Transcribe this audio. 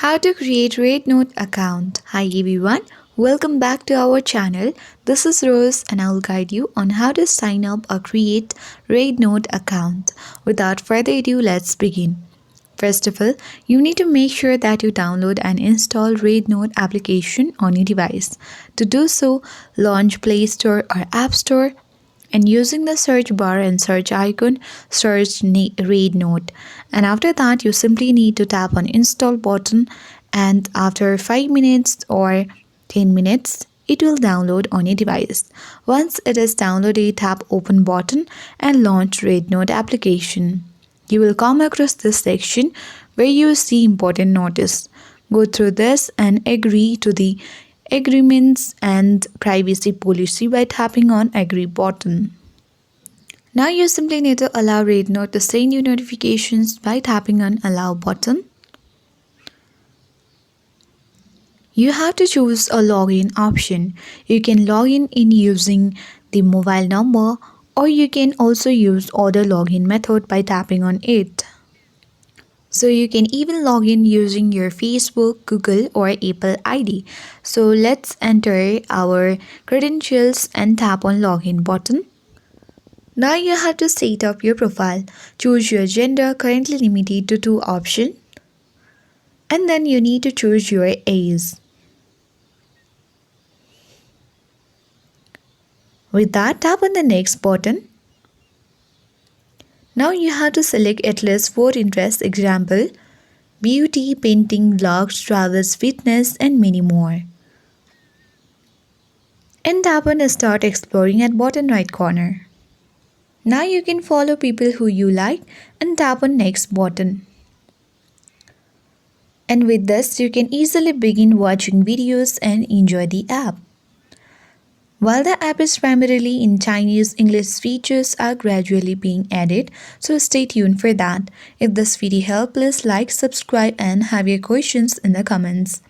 How to create REDnote account. Hi everyone, welcome back to our channel. This is Rose and I will guide you on how to sign up or create REDnote account. Without further ado, let's begin. First of all, you need to make sure that you download and install REDnote application on your device. To do so, launch Play Store or App Store and using the search bar and search icon, search REDnote. And after that, you simply need to tap on install button, and after 5 minutes or 10 minutes, it will download on your device. Once it is downloaded, tap open button and launch REDnote application. You will come across this section where you see important notice. Go through this and agree to the agreements and privacy policy by tapping on agree button. Now you simply need to allow REDnote to send you notifications by tapping on allow button. You have to choose a login option. You can log in using the mobile number, or you can also use other login method by tapping on it. So you can even log in using your Facebook, Google or Apple ID. So let's enter our credentials and tap on login button. Now you have to set up your profile. Choose your gender, currently limited to 2 options. And then you need to choose your age. With that, tap on the next button. Now you have to select at least 4 interests, example, beauty, painting, vlogs, travels, fitness and many more. And tap on start exploring at bottom right corner. Now you can follow people who you like and tap on next button. And with this, you can easily begin watching videos and enjoy the app. While the app is primarily in Chinese, English features are gradually being added, so stay tuned for that. If this video helped, please like, subscribe and have your questions in the comments.